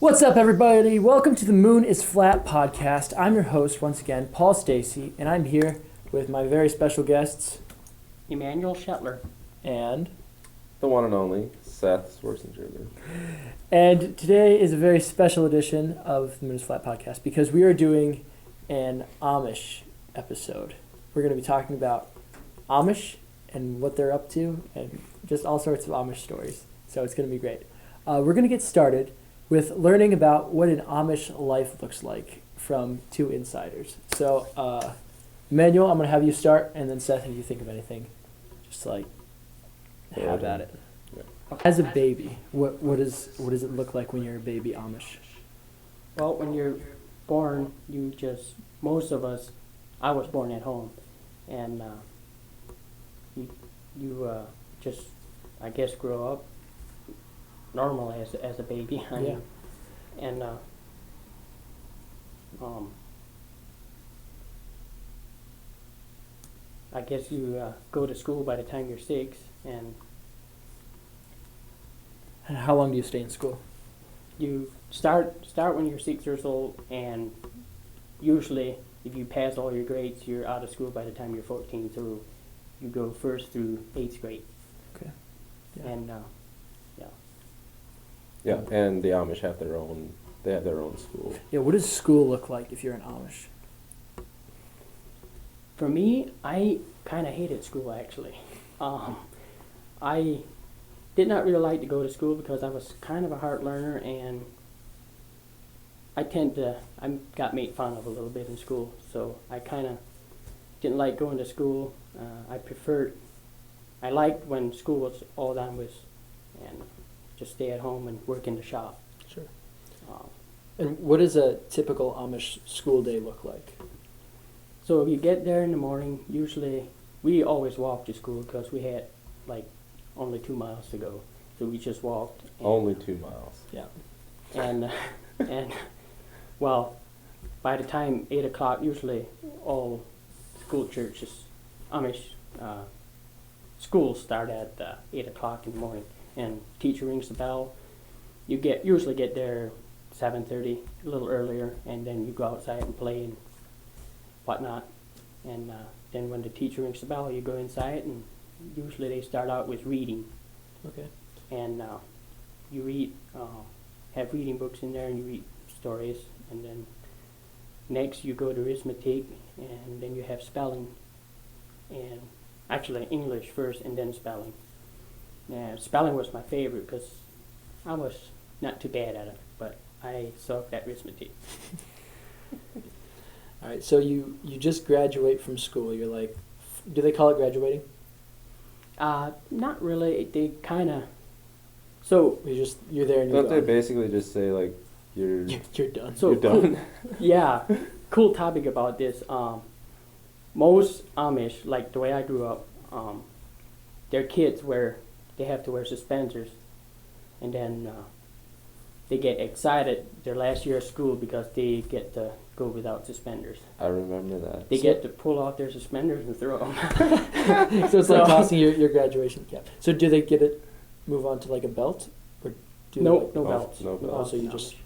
What's up, everybody? Welcome to the Moon is Flat podcast. I'm your host, once again, Paul Stacy, and I'm here with my very special guests, Emmanuel Shetler. and... The one and only Seth Schwarzenegger. And today is a very special edition of the Moon is Flat podcast because we are doing an Amish episode. We're going to be talking about Amish and what they're up to and just all sorts of Amish stories. So it's going to be great. We're going to get started with learning about what an Amish life looks like from two insiders. So, Emmanuel, I'm going to have you start, and then Seth, if you think of anything, just have at it. Yeah. As a baby, what does it look like when you're a baby Amish? Well, when you're born, most of us, I was born at home, and you just, I guess, grow up normal as a baby. I mean, and I guess you go to school by the time you're 6, and How long do you stay in school? you start when you're 6 years old, and usually if you pass all your grades, you're out of school by the time you're 14. So you go first through 8th grade. Okay. Yeah. And Yeah, and the Amish have their own school. Yeah, what does school look like if you're an Amish? for me, I kind of hated school actually. I did not really like to go to school because I was kind of a hard learner, and I got made fun of a little bit in school. So I kind of didn't like going to school. I liked when school was all done with, and just stay at home and work in the shop. Sure. And what does a typical Amish school day look like? So you get there in the morning. Usually, we always walked to school because we had only 2 miles to go. So we just walked. Only 2 miles. Yeah. And well, by the time 8 o'clock, usually all school churches, Amish schools start at 8 o'clock in the morning, and teacher rings the bell. You usually get there 7:30, a little earlier, and then you go outside and play and whatnot. And then when the teacher rings the bell, you go inside, and usually they start out with reading. Okay. And you read, have reading books in there, and you read stories. And then next you go to arithmetic, and then you have spelling, and actually English first, and then spelling. And spelling was my favorite because I was not too bad at it, but I sucked at arithmetic. All right, so you just graduate from school. You're like, do they call it graduating? Not really. They kind of. So you're there and you're Don't they basically just say you're done? So you're done? Yeah, cool topic about this. Most Amish, like the way I grew up, their kids they have to wear suspenders, and then they get excited their last year of school because they get to go without suspenders. I remember that. They get to pull off their suspenders and throw them. So it's like tossing your graduation cap. So do they move on to like a belt, or do No they, belts. No belts. Oh, so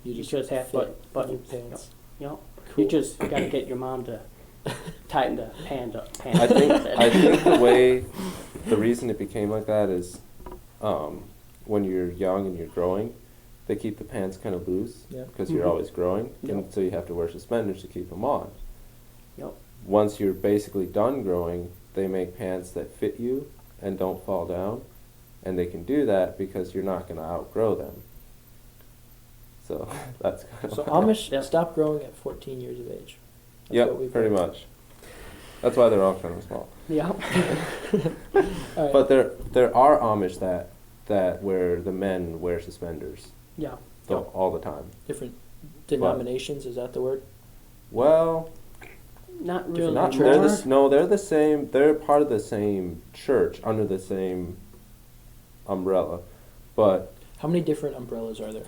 you just have fit buttons. pants. Cool. Cool. You just got to get your mom to tighten the pants up. I think the reason it became like that is when you're young and you're growing, they keep the pants kind of loose because you're always growing, and so you have to wear suspenders to keep them on. Yep. Once you're basically done growing, they make pants that fit you and don't fall down, and they can do that because you're not going to outgrow them. So that's kind of So Amish stop growing at 14 years of age. Yep, pretty much. That's why they're all kind of small. Yeah. Right. But there are Amish that where the men wear suspenders. Yeah. All the time. Different denominations, is that the word? Well, Not really. Not they're the same. They're part of the same church under the same umbrella, but How many different umbrellas are there?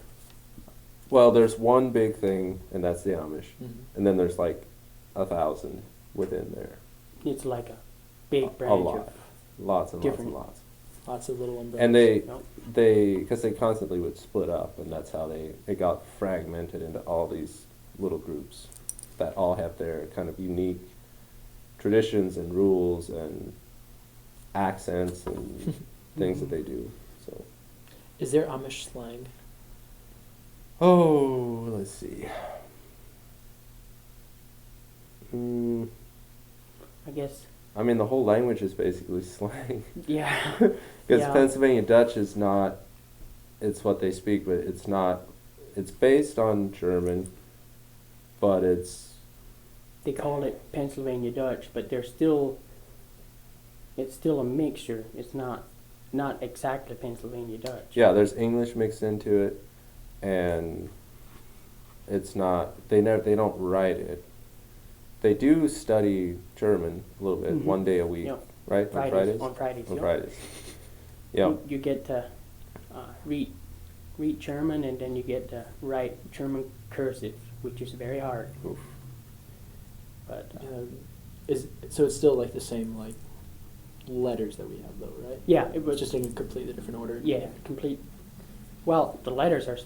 well, there's one big thing, and that's the Amish, Mm-hmm. and then there's 1,000 within there. It's like a big A branch lot, of lots and different- lots. Lots of little umbrellas. And because they constantly would split up, and that's how it got fragmented into all these little groups that all have their kind of unique traditions and rules and accents and things that they do. So, is there Amish slang? oh, let's see. I guess. I mean, the whole language is basically slang. Yeah. Because Yeah. Pennsylvania Dutch is not, it's what they speak, but it's not, it's based on German, but it's... They call it Pennsylvania Dutch, but it's still a mixture. It's not exactly Pennsylvania Dutch. Yeah, there's English mixed into it, and it's not, they don't write it. They do study German a little bit, 1 day a week, Yep. right? On Fridays. On Yep. Fridays. Yeah. You get to read German, and then you get to write German cursive, which is very hard. Oof. But So it's still like the same like letters that we have though, right? yeah, it It's was just in a completely different order. yeah complete. Well, the letters are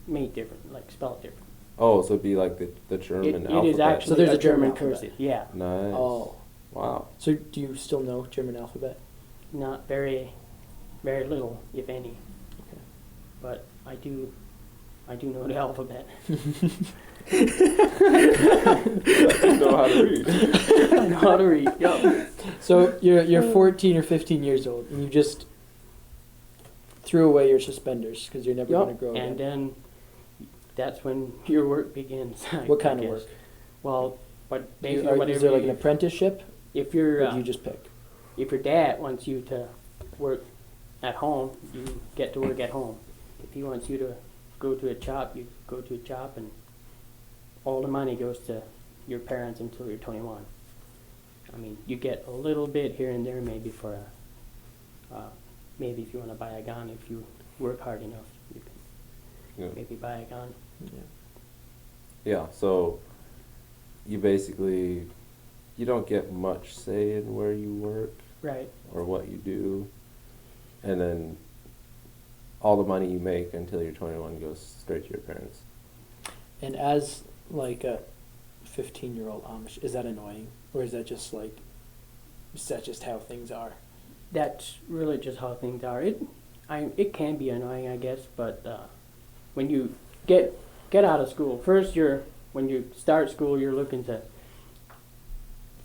made different, like spelled different. Oh, so it'd be like the German alphabet. It is actually So there's a a German German alphabet. cursive. Yeah, Nice. Oh. Wow. So do you still know German alphabet? not very little, if any. Okay. But I do know the alphabet. You know how to read. I know how to read. Yep. So you're 14 or 15 years old, and you just threw away your suspenders because you're never going to grow And again. then that's when your work begins. What I kind of guess. work? Well, but Is basically whatever. there like an apprenticeship, if or you're do you just pick? if your dad wants you to work at home, you get to work at home. If he wants you to go to a shop, you go to a shop, and all the money goes to your parents until you're 21. I mean, you get a little bit here and there, maybe for maybe if you want to buy a gun, if you work hard enough, you can Yeah. maybe buy a gun. Yeah. Yeah, so you basically, you don't get much say in where you work Right. or what you do. And then all the money you make until you're 21 goes straight to your parents. And as like a 15-year-old Amish, is that annoying, or is that just like, is that just how things are? That's really just how things are. It can be annoying, I guess, but when you get out of school, first when you start school, you're looking to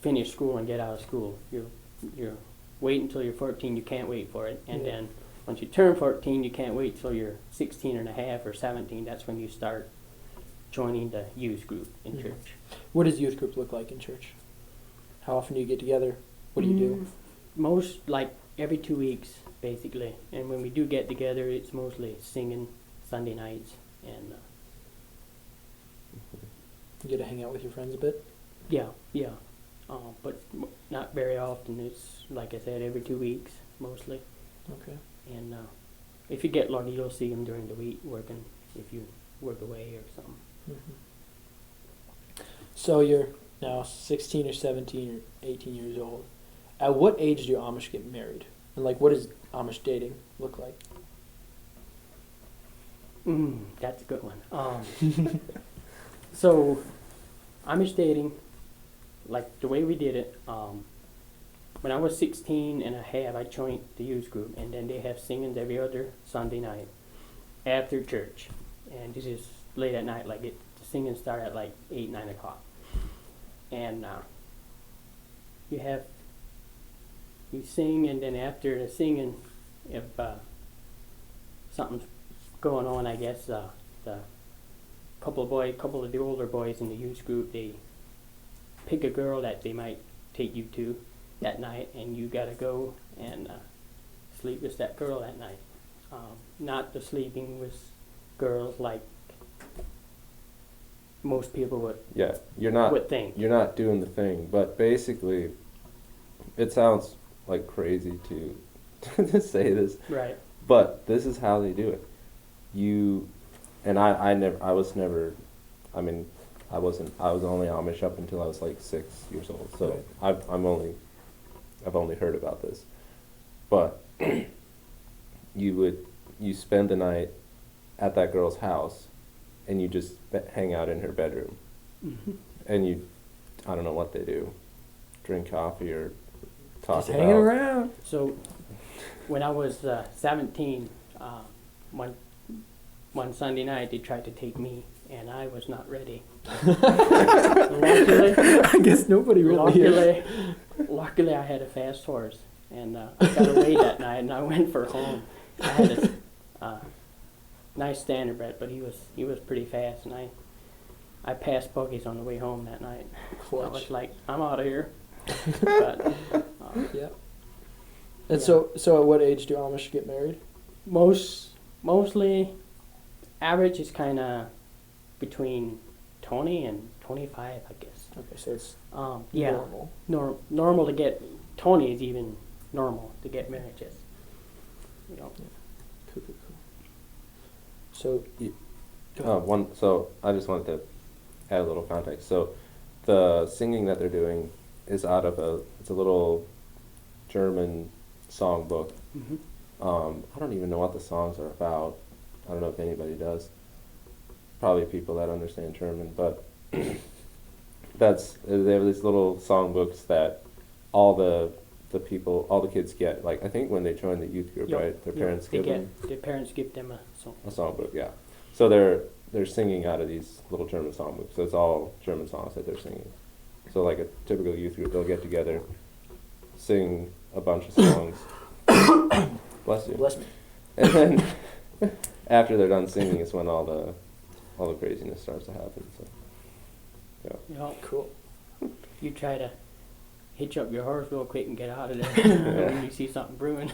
finish school and get out of school. You're wait until you're 14. You can't wait for it, and Yeah. then once you turn 14, you can't wait till you're 16 and a half or 17. That's when you start joining the youth group in Mhm. church. What does youth group look like in church? How often do you get together? What do you do? Most, like, every 2 weeks, basically. And when we do get together, it's mostly singing Sunday nights. And, You get to hang out with your friends a bit? yeah. But not very often. It's, like I said, every 2 weeks, mostly. Okay. And if you get lucky, you'll see them during the week working, if you work away or something. Mm-hmm. So you're now 16 or 17 or 18 years old. At what age do Amish get married? And like, what does Amish dating look like? That's a good one. So, Amish dating, like the way we did it, when I was 16 and a half, I joined the youth group, and then they have singings every other Sunday night after church. And this is late at night, the singing start at like 8, 9 o'clock. And you sing, and then after the singing, if something's going on, I guess the couple of the older boys in the youth group, they pick a girl that they might take you to that night, and you gotta go and sleep with that girl that night. Not the sleeping with girls like most people would think. You're not doing the thing, but basically, it sounds like crazy to to say this, Right. but this is how they do it. I was only Amish up until I was like 6 years old, so Right. I've only heard about this, but you spend the night at that girl's house, and you just hang out in her bedroom, and I don't know what they do, drink coffee or talk Just about hanging around. So, when I was 17, one Sunday night they tried to take me, and I was not ready. Luckily, I guess nobody really is. luckily, I had a fast horse, and I got away that night, and I went for home. I had a nice standardbred, but he was pretty fast, and I passed buggies on the way home that night. Clutch. I was like, I'm out of here. But, Yeah. And so at what age do Amish get married? mostly, average is kind of between 20 and 25, I guess. Okay, so it's normal. normal. Normal to get 20 is even normal to get marriages. You know. Cool. So, So I just wanted to add a little context. So the singing that they're doing is out of it's a little German songbook. Mm-hmm. I don't even know what the songs are about. I don't know if anybody does. Probably people that understand German, but they have these little songbooks that all the kids get. Like I think when they join the youth group, right? Their parents give them. Their parents give them a song. A songbook, yeah. So they're singing out of these little German songbooks. So it's all German songs that they're singing. So like a typical youth group, they'll get together, sing a bunch of songs. Bless you. bless me. And then after they're done singing is when all the craziness starts to happen. So yeah. You know, Cool. you try to hitch up your horse real quick and get out of there when you see something brewing.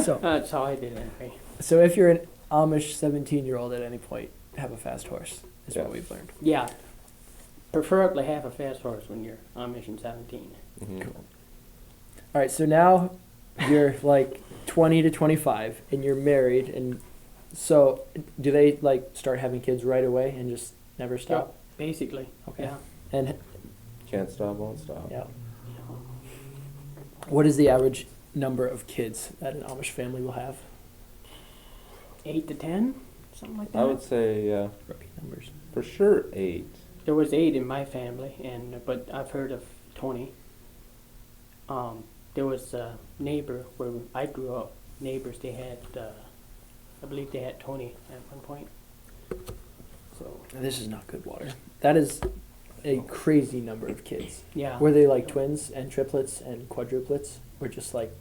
So, That's how I did it anyway. so if you're an Amish 17-year-old at any point, have a fast horse. Is Yeah. what we've learned. Yeah. Preferably have a fast horse when you're Amish and 17. Mhm. Cool. All right, so now you're like 20 to 25, and you're married, and so do they like start having kids right away and just never stop? Basically. Okay. Yeah. And Can't stop, won't stop. yeah, what is the average number of kids that an Amish family will have? 8 to 10, something like that. I would say Rookie numbers. for sure 8. There was 8 in my family, but I've heard of 20. There was a neighbor where I grew up. Neighbors, they had, I believe they had 20 at one point. So This is not good water. That is a crazy number of kids. yeah. Were they like twins and triplets and quadruplets, or just like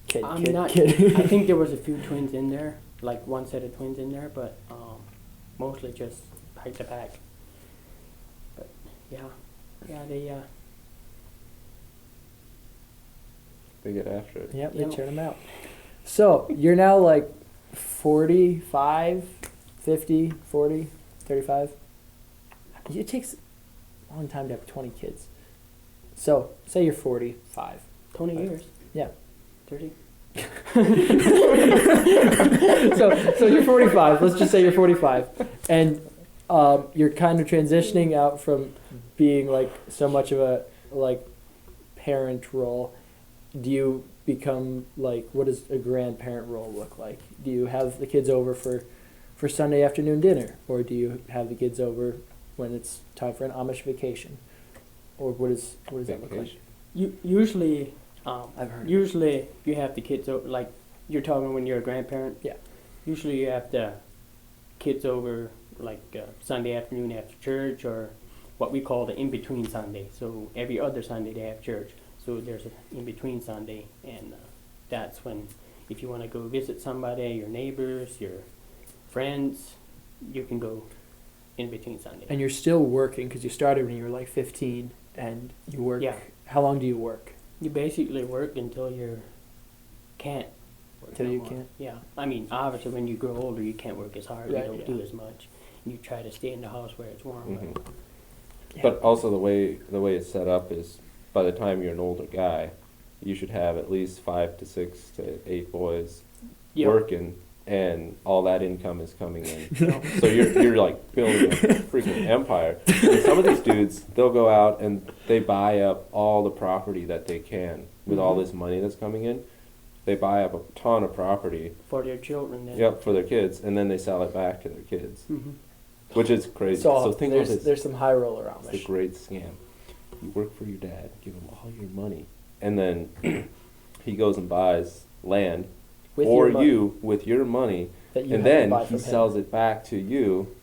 kid? I'm kid, not. kid? I think there was a few twins in there, like one set of twins in there, but mostly just back to back. But yeah, They get after it. Yep, they Yep. churn them out. So you're now like 45, 50, 40, 35. It takes a long time to have 20 kids. So say you're 45. 20 years. Yeah. 30. So you're 45. Let's just say you're 45, and you're kind of transitioning out from being like so much of a like parent role. Do you become like, what does a grandparent role look like? Do you have the kids over for Sunday afternoon dinner, or do you have the kids over when it's time for an Amish vacation, or what does that look like? Usually, I've heard. Usually you have the kids over, like you're talking when you're a grandparent. Yeah. Usually you have the kids over like Sunday afternoon after church, or what we call the in-between Sunday. So every other Sunday they have church. So there's an in-between Sunday, and that's when, if you want to go visit somebody, your neighbors, your friends, you can go in-between Sunday. And you're still working because you started when you were like 15, and you work. Yeah. How long do you work? You basically work until you can't work Until no you more. can't? Yeah. I mean, obviously, when you grow older, you can't work as hard. Right, You don't yeah. do as much. You try to stay in the house where it's warm. Mhm. Yeah. But also the way it's set up is, by the time you're an older guy, you should have at least 5 to 6 to 8 boys Yep. working, and all that income is coming in. So you're like building a freaking empire. And some of these dudes, they'll go out and they buy up all the property that they can with all this money that's coming in, they buy up a ton of property. For their children. Then. Yep, for their kids, and then they sell it back to their kids, which is crazy. So, think of this. There's some high roller Amish. It's a great scam. You work for your dad, give him all your money, and then he goes and buys land With for your money you with your money, that you and have to then buy he from him. sells it back to you.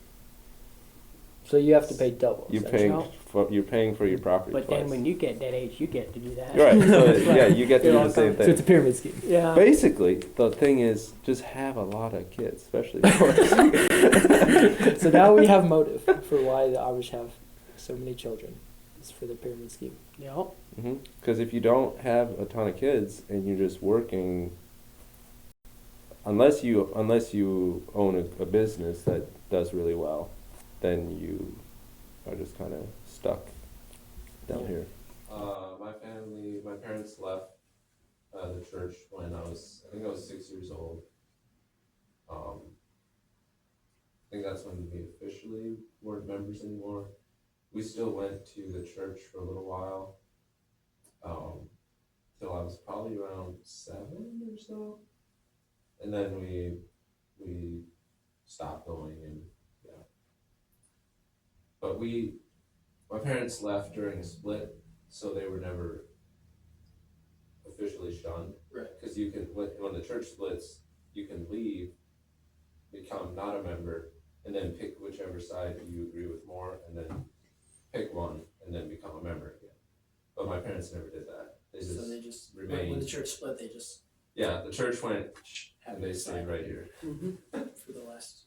So you have to pay double. You're essentially. paying for your property. But twice. then when you get that age, you get to do that. Right, so yeah, you get to do the same So it's a thing. pyramid scheme. Yeah. Basically, the thing is, just have a lot of kids, especially. So now we have motive for why the Amish have so many children. It's for the pyramid scheme. Yeah. Because if you don't have a ton of kids and you're just working, unless you own a business that does really well, then you are just kind of stuck down here. My parents left the church when I think I was 6 years old. I think that's when we officially weren't members anymore. We still went to the church for a little while, till I was probably around 7 or so, and then we stopped going, and yeah. But my parents left during a split, so they were never officially shunned. Right. Because you can, when the church splits, you can leave, become not a member, and then pick whichever side you agree with more, and then pick one, and then become a member again. But my parents never did that. They just remained. When the church split, they just Yeah, the church went, and they stayed right here. For the last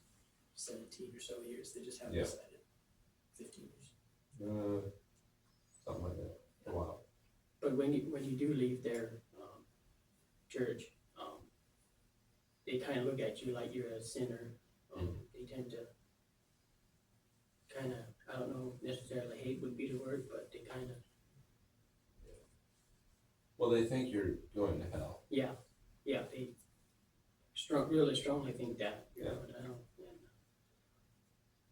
17 or so years, they just haven't decided. 15 years. Something like that. A while. But when you do leave their church, they kind of look at you like you're a sinner. They tend to kind of, I don't know necessarily hate would be the word, but they kind of. Well, they think you're going to hell. Yeah, they really strongly think that you're Yeah. going to hell,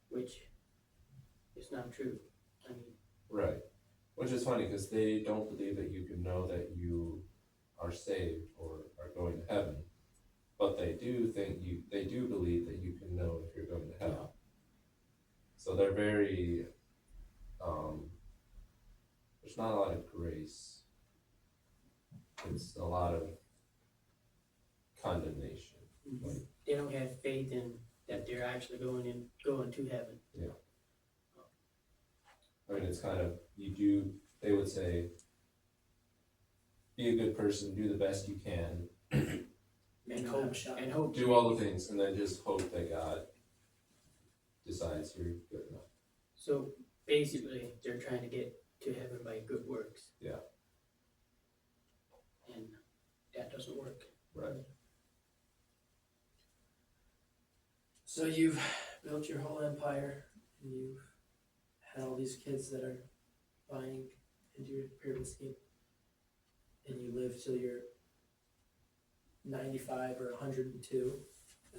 which is not true. I mean, Right. Which is funny because they don't believe that you can know that you are saved or are going to heaven, but they do believe that you can know if you're going to hell. So they're very, there's not a lot of grace. It's a lot of condemnation. Like, they don't have faith in that they're actually going to heaven. yeah. I mean, it's kind of, they would say, be a good person, do the best you can, And hope. do all the things, and then just hope that God decides you're good enough. So basically, they're trying to get to heaven by good works. Yeah. And that doesn't work. Right. So you've built your whole empire, and you've had all these kids that are buying into your pyramid scheme, and you live till you're 95 or 102,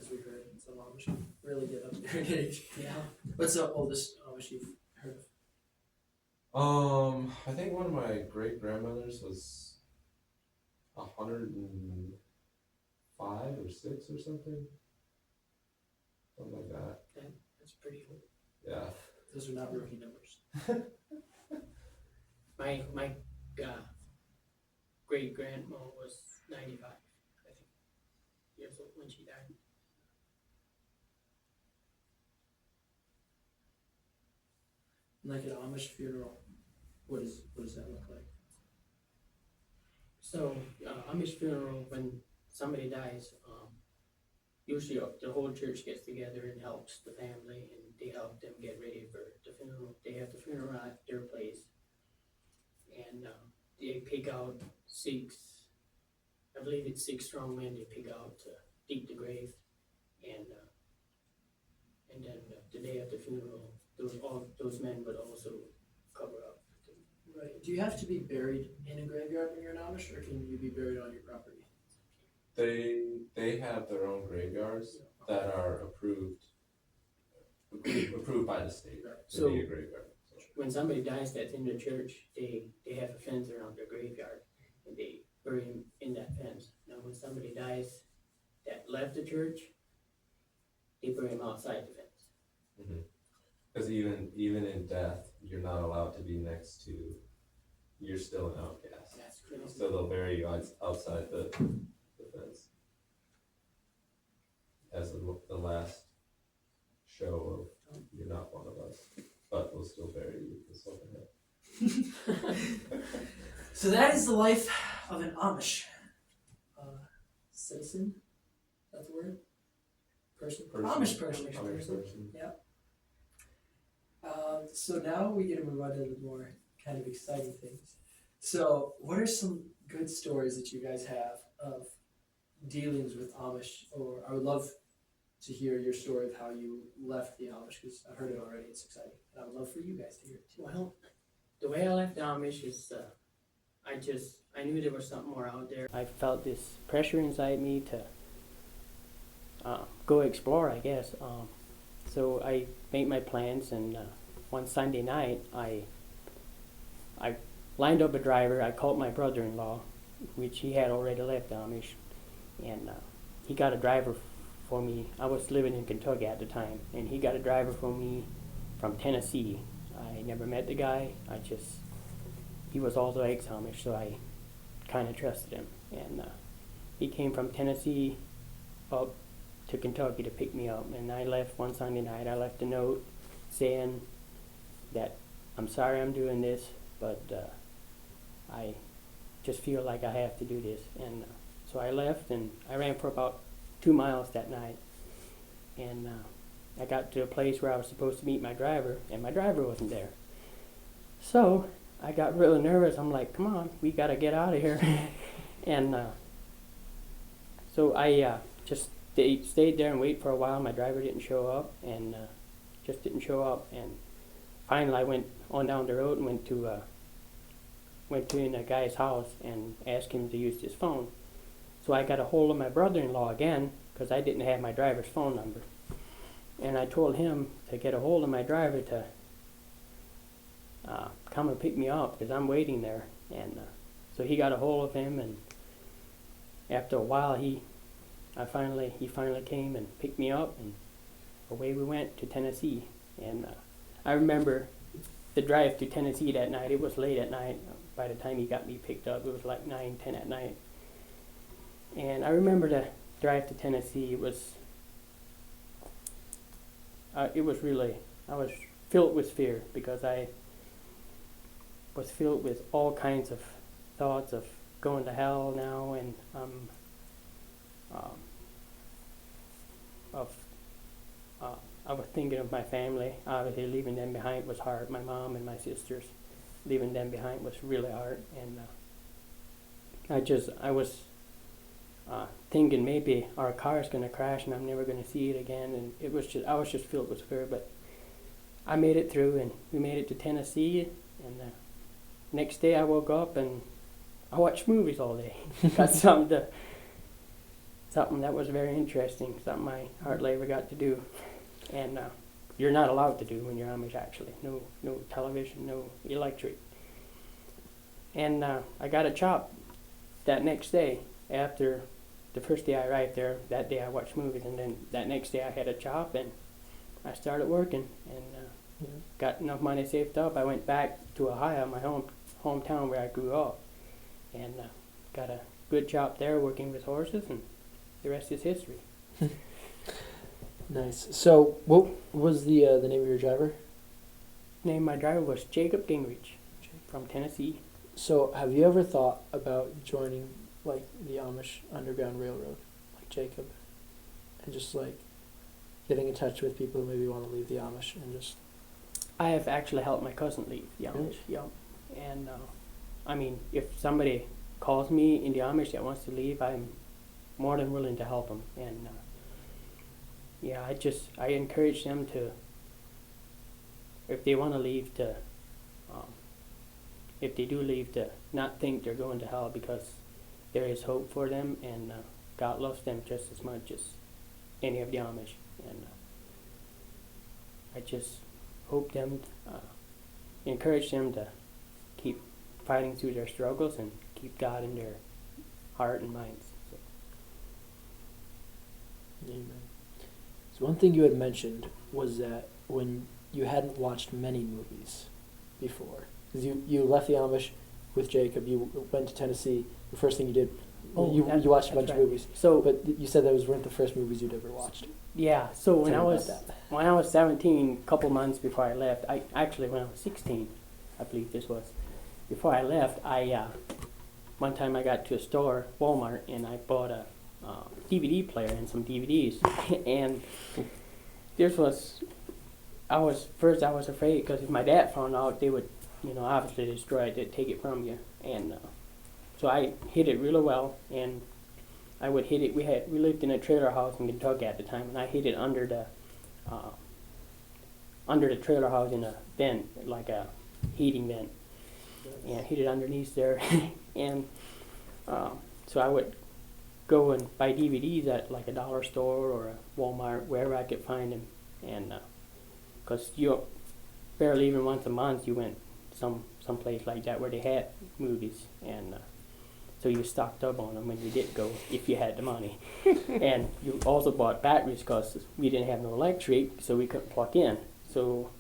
as we heard. Some Amish really get up there in age. Yeah. What's the oldest Amish you've heard of? I think one of my great grandmothers was 105 or 6 or something like that. That's pretty old. Yeah. Those are not rookie numbers. My great grandma was 95, I think, years old when she died. Like an Amish funeral, what does that look like? So Amish funeral, when somebody dies, usually the whole church gets together and helps the family, and they help them get ready for the funeral. They have the funeral at their place, and they pick out 6, I believe it's 6 strong men they pick out to dig the grave, and then the day of the funeral, those men would also cover up. Right. Do you have to be buried in a graveyard when you're an Amish, or can you be buried on your property? They have their own graveyards that are approved by the state to be a graveyard. So. When somebody dies that's in the church, they have a fence around their graveyard, and they bury him in that fence. when somebody dies that left the church, they bring them outside the fence. Because even in death, you're not allowed to be next to. You're still an outcast. That's crazy. So they'll bury you outside the fence as the last show of you're not one of us, but we'll still bury you with this overhead. So that is the life of an Amish citizen. That's the word. Person. Amish person. Yeah. So now we get to move on to the more kind of exciting things. So, what are some good stories that you guys have of dealings with Amish? Or I would love to hear your story of how you left the Amish, because I've heard it already. It's exciting, and I would love for you guys to hear it too. Well, the way I left the Amish is, I knew there was something more out there. I felt this pressure inside me to go explore, I guess. So I made my plans, and one Sunday night, I lined up a driver. I called my brother-in-law, which he had already left the Amish, and he got a driver for me. I was living in Kentucky at the time, and he got a driver for me from Tennessee. I never met the guy. He was also ex-Amish, so I kind of trusted him. And he came from Tennessee up to Kentucky to pick me up, and I left one Sunday night. I left a note saying that I'm sorry I'm doing this, but I just feel like I have to do this. And so I left, and I ran for about 2 miles that night, and I got to a place where I was supposed to meet my driver, and my driver wasn't there. So I got really nervous. I'm like, come on, we got to get out of here. And so I just stayed there and waited for a while. My driver didn't show up, and just didn't show up. And finally I went on down the road and went to a guy's house and asked him to use his phone. So I got a hold of my brother-in-law again, because I didn't have my driver's phone number. And I told him to get a hold of my driver to come and pick me up, because I'm waiting there. And so he got a hold of him, and after a while he finally came and picked me up, and away we went to Tennessee. And I remember the drive to Tennessee that night. It was late at night. By the time he got me picked up, it was like 9, 10 at night. And I remember the drive to Tennessee. It was really, I was filled with fear, because I was filled with all kinds of thoughts of going to hell now, and I was thinking of my family. Obviously, leaving them behind was hard. My mom and my sisters, leaving them behind was really hard. And I was thinking maybe our car is going to crash and I'm never going to see it again. And I was just filled with fear. But I made it through, and we made it to Tennessee. And next day I woke up and I watched movies all day. Got something that was very interesting, something I hardly ever got to do. And you're not allowed to do when you're Amish, actually. No television, no electric. And I got a chop that next day. After the first day I arrived there, that day I watched movies, and then that next day I had a chop, and I started working, and got enough money saved up. I went back to Ohio, my hometown where I grew up, and got a good job there working with horses, and the rest is history. Nice. So, what was the name of your driver? Name of my driver was Jacob Gingrich from Tennessee. So, have you ever thought about joining like the Amish Underground Railroad, like Jacob, and just like getting in touch with people who maybe want to leave the Amish and just? I have actually helped my cousin leave the Amish. Yep. And I mean, if somebody calls me in the Amish that wants to leave, I'm more than willing to help them. And I encourage them to, if they want to leave, to if they do leave, to not think they're going to hell, because there is hope for them, and God loves them just as much as any of the Amish. And I just hope them, encourage them to keep fighting through their struggles and keep God in their heart and minds. So. Amen. So one thing you had mentioned was that when you hadn't watched many movies before, because you left the Amish with Jacob, you went to Tennessee. The first thing you did, you watched a bunch of movies. So, but you said those weren't the first movies you'd ever watched. Yeah. So when Tell I me was about that. when I was 17, a couple months before I left, when I was 16, I believe this was. Before I left, one time I got to a store, Walmart, and I bought a DVD player and some DVDs. And I was afraid because if my dad found out, they would, obviously destroy it, they'd take it from you. And so I hid it really well, and I would hid it. We lived in a trailer house in Kentucky at the time, and I hid it under the trailer house in a vent, like a heating vent. And I hid it underneath there. And so I would go and buy DVDs at like a dollar store or a Walmart, wherever I could find them. And because you barely even once a month you went some place like that where they had movies, and so you stocked up on them when you did go, if you had the money. And you also bought batteries because we didn't have no electric, so we couldn't plug in. So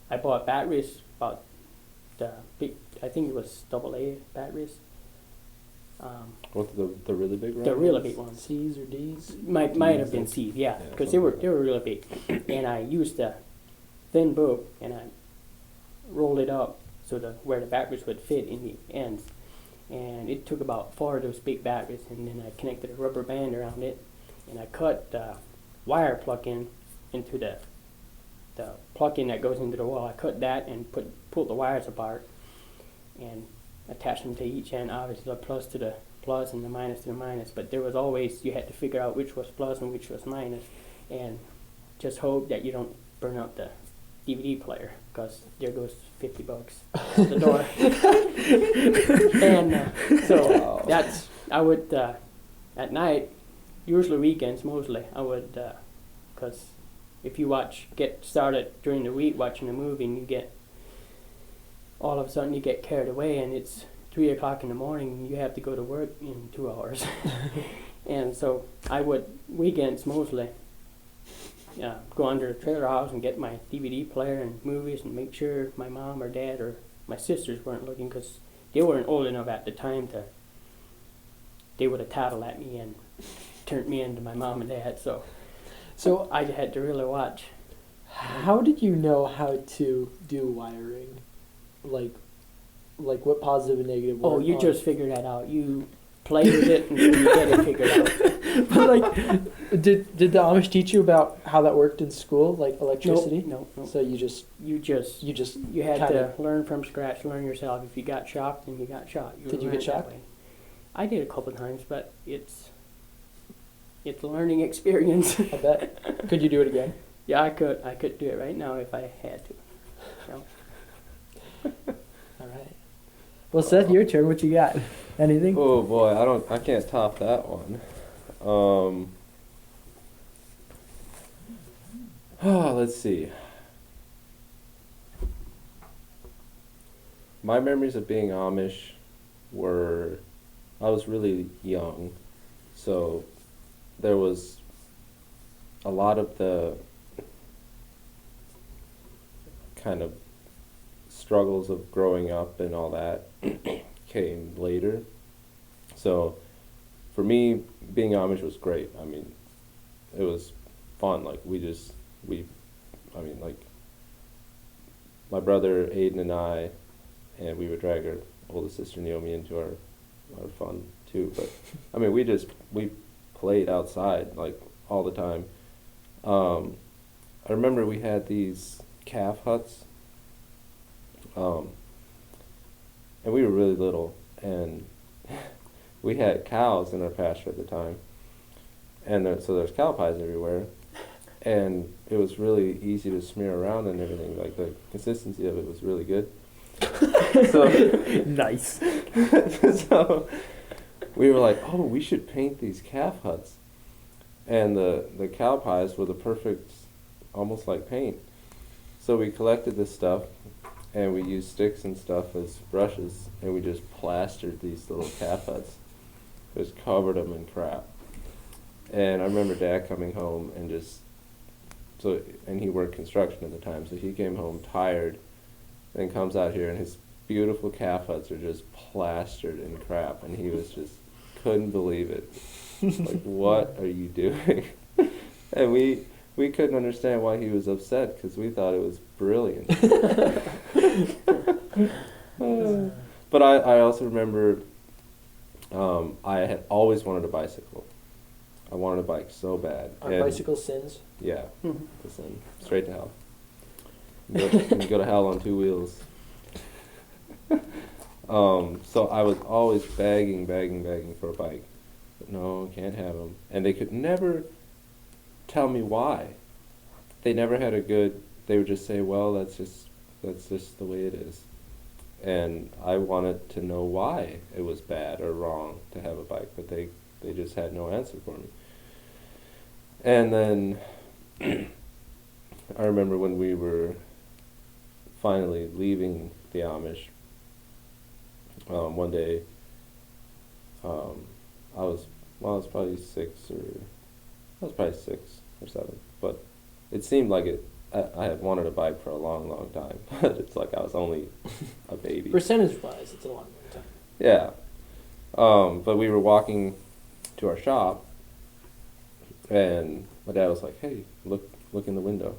I bought batteries, about the big, I think it was AA batteries. What, the really big ones? The really big ones. C's or D's? Might have been C's, yeah, because they were really big. And I used a thin book and I rolled it up so where the batteries would fit in the ends. And it took about 4 of those big batteries, and then I connected a rubber band around it, and I cut the wire plug-in into the plug-in that goes into the wall. I cut that and pulled the wires apart and attached them to each end. Obviously, the plus to the plus and the minus to the minus, but there was always, you had to figure out which was plus and which was minus, and just hope that you don't burn up the DVD player, because there goes $50 out the door. And so that's, I would, at night, usually weekends mostly, I would, because if you get started during the week watching a movie and all of a sudden you get carried away and it's 3 o'clock in the morning and you have to go to work in 2 hours. And so I would, weekends mostly, go under the trailer house and get my DVD player and movies and make sure my mom or dad or my sisters weren't looking, because they weren't old enough at the time they would have tattled at me and turned me into my mom and dad. So I had to really watch. How did you know how to do wiring? Like what positive and negative were? Oh, you just figured that out. You play with it until you get it figured out. But like, did the Amish teach you about how that worked in school, like electricity? No. So you had to learn from scratch, learn yourself. If you got shocked, then you got shocked. Did you get shocked? I did a couple of times, but it's a learning experience. I bet. Could you do it again? Yeah, I could. I could do it right now if I had to. So. All right. Well, Seth, your turn. What you got? Anything? Oh boy, I can't top that one. Let's see. My memories of being Amish were, I was really young, so there was a lot of the kind of struggles of growing up and all that came later. So for me, being Amish was great. I mean, it was fun. Like my brother Aiden and I, and we would drag our oldest sister Naomi into our fun too. But I mean, we played outside like all the time. I remember we had these calf huts, and we were really little, and we had cows in our pasture at the time, and so there's cow pies everywhere, and it was really easy to smear around and everything. Like the consistency of it was really good. So nice. So we were like, oh, we should paint these calf huts, and the cow pies were the perfect, almost like paint. So we collected this stuff, and we used sticks and stuff as brushes, and we just plastered these little calf huts. Just covered them in crap. And I remember Dad coming home and and he worked construction at the time, so he came home tired and comes out here and his beautiful calf huts are just plastered in crap, and he was just couldn't believe it. Like, what are you doing? And we couldn't understand why he was upset because we thought it was brilliant. But I also remember I had always wanted a bicycle. I wanted a bike so bad. Are bicycles sins? Yeah, the sin. Straight to hell. You can go to hell on 2 wheels. So I was always begging for a bike. But no, can't have them. And they could never tell me why. They never had they would just say, well, that's just the way it is. And I wanted to know why it was bad or wrong to have a bike, but they just had no answer for me. And then I remember when we were finally leaving the Amish, one day, I was probably 6 or 7, but it seemed like I had wanted a bike for a long time, but it's like I was only a baby. Percentage-wise, it's a long time. Yeah. But we were walking to our shop, and my dad was like, hey, look in the window.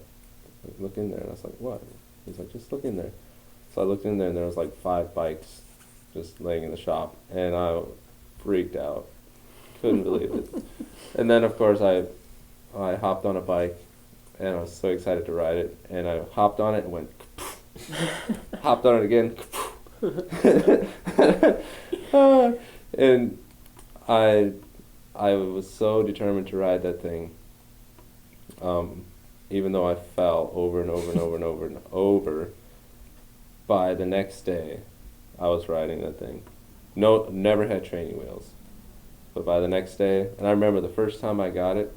Look in there. And I was like, what? He's like, just look in there. So I looked in there, and there was like 5 bikes just laying in the shop, and I freaked out. Couldn't believe it. And then, of course, I hopped on a bike, and I was so excited to ride it, and I hopped on it and went, hopped on it again, and I was so determined to ride that thing, even though I fell over and over. By the next day, I was riding that thing. No, never had training wheels. But by the next day, and I remember the first time I got it,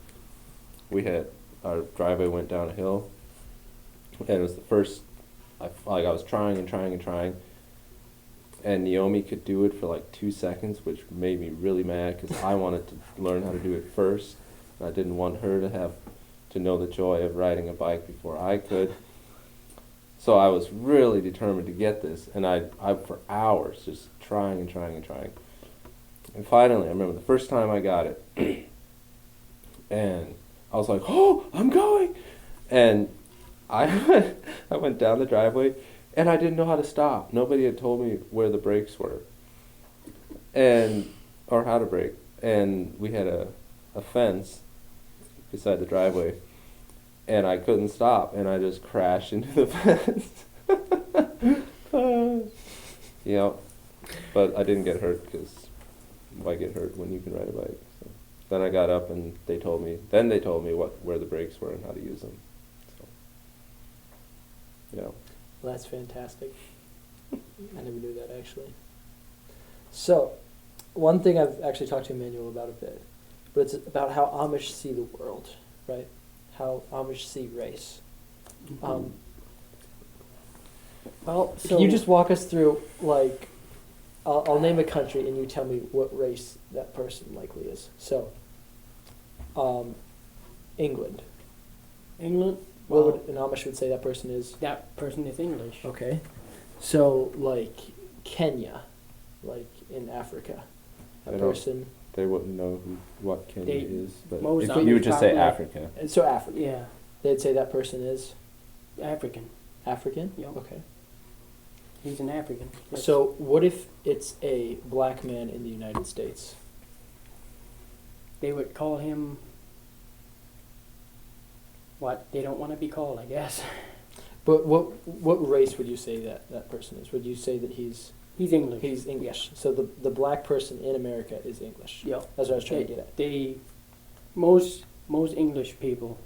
our driveway went down a hill, and it was the first, I was trying, and Naomi could do it for like 2 seconds, which made me really mad because I wanted to learn how to do it first, and I didn't want her to know the joy of riding a bike before I could. So I was really determined to get this, and I for hours just trying. And finally, I remember the first time I got it, and I was like, oh, I'm going! And I went down the driveway, and I didn't know how to stop. Nobody had told me where the brakes were, or how to brake. And we had a fence beside the driveway, and I couldn't stop, and I just crashed into the fence. But I didn't get hurt, because why get hurt when you can ride a bike? So then I got up, and they told me where the brakes were and how to use them. So, yeah. Well, that's fantastic. I never knew that, actually. So, one thing I've actually talked to Emmanuel about a bit, but it's about how Amish see the world, right? How Amish see race. Mm-hmm. Can you just walk us through, like, I'll name a country and you tell me what race that person likely is. So, England. England? What would an Amish would say that person is? That person is English. Okay. So, like, Kenya, like in Africa. They wouldn't know what Kenya is, but most you would just say Africa. So Africa. Yeah. They'd say that person is? African. African? Yep. Okay. He's an African. Yes. So what if it's a black man in the United States? They would call him what they don't want to be called, I guess. But what race would you say that person is? Would you say that he's English? He's English. Yeah. So the black person in America is English. Yeah. That's what I was trying to get at. Most English people.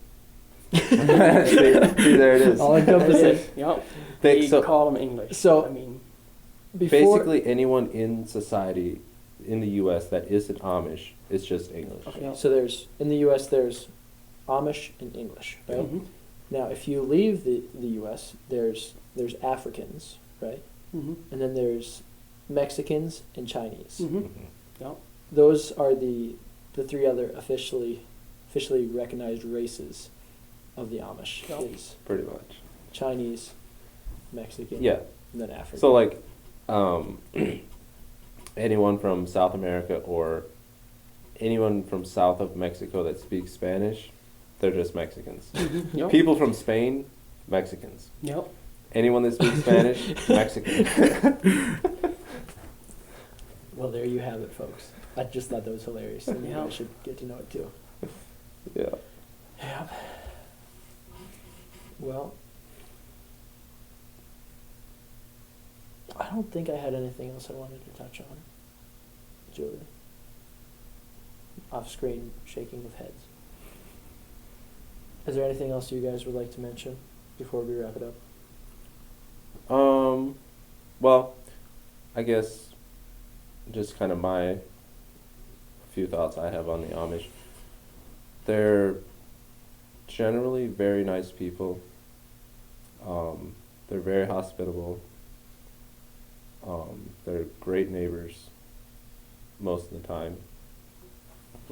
See, there it is. All encompassing. Yep. They call them English. So I mean, basically anyone in society in the U.S. that isn't Amish is just English. Okay. Yep. So in the U.S. there's Amish and English, right? Mm-hmm. Now, if you leave the U.S., there's Africans, right? Mm-hmm. And then there's Mexicans and Chinese. Mm-hmm. Mm-hmm. Yep. Those are the 3 other officially officially recognized races of the Amish is pretty much Chinese, Mexican, yeah. and then African. So like anyone from South America or anyone from south of Mexico that speaks Spanish, they're just Mexicans. Yep. People from Spain, Mexicans. Yep. Anyone that speaks Spanish, Mexican. Well, there you have it, folks. I just thought that was hilarious, and you guys should get to know it too. Yeah. Yeah. Well, I don't think I had anything else I wanted to touch on. Julie. Off screen, shaking of heads. Is there anything else you guys would like to mention before we wrap it up? Well, I guess just kind of my few thoughts I have on the Amish. They're generally very nice people. They're very hospitable. They're great neighbors most of the time.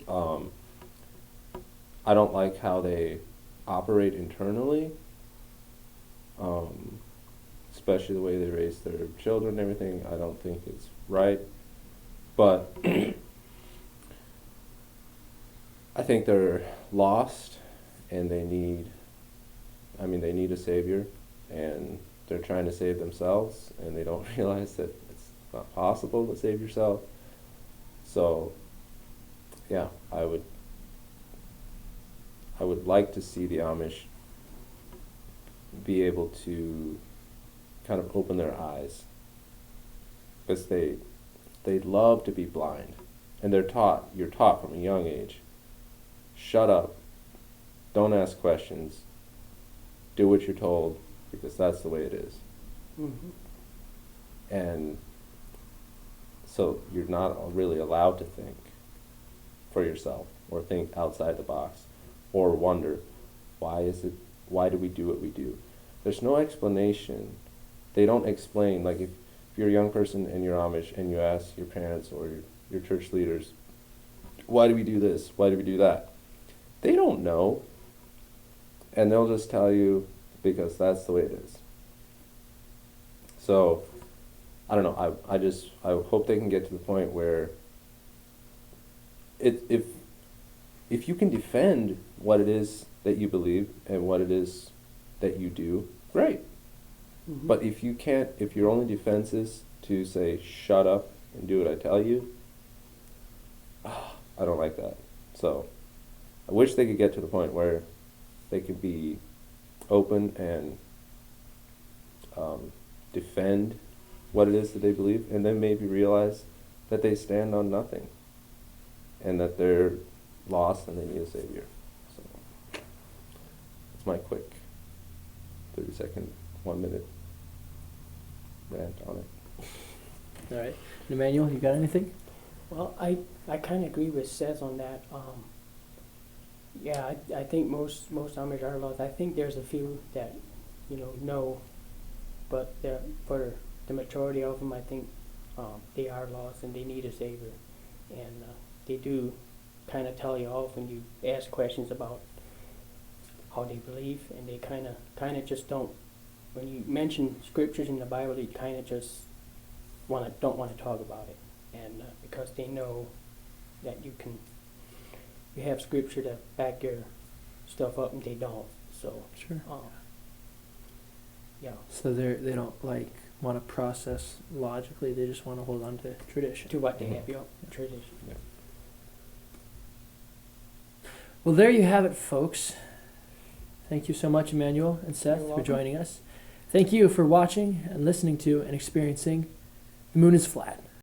I don't like how they operate internally, especially the way they raise their children and everything. I don't think it's right, but I think they're lost and they need a savior, and they're trying to save themselves, and they don't realize that it's not possible to save yourself. So yeah, I would like to see the Amish be able to kind of open their eyes, because they love to be blind, and you're taught from a young age, shut up, don't ask questions, do what you're told, because that's the way it is. Mm-hmm. And so you're not really allowed to think for yourself or think outside the box or wonder, why do we do what we do? There's no explanation. They don't explain. Like if you're a young person and you're Amish and you ask your parents or your church leaders, why do we do this? Why do we do that? They don't know. And they'll just tell you because that's the way it is. So, I don't know. I hope they can get to the point where if you can defend what it is that you believe and what it is that you do, great. Mm-hmm. But if you can't, if your only defense is to say, shut up and do what I tell you, I don't like that. So, I wish they could get to the point where they could be open and defend what it is that they believe, and then maybe realize that they stand on nothing and that they're lost and they need a savior. So that's my quick 30-second, 1 minute rant on it. All right. Emmanuel, you got anything? Well, I kind of agree with Seth on that. Yeah, I think most Amish are lost. I think there's a few that, know, but for the majority of them, I think they are lost and they need a savior. And they do kind of tell you off when you ask questions about how they believe, and they kind of just don't. When you mention scriptures in the Bible, they kind of just don't want to talk about it, and because they know that you have scripture to back your stuff up, and they don't. So Sure. Yeah. So they don't want to process logically. They just want to hold on to tradition. To what they have, tradition. Yeah. Well, there you have it, folks. Thank you so much, Emmanuel and Seth, You're for welcome. joining us. Thank you for watching and listening to and experiencing The Moon is Flat.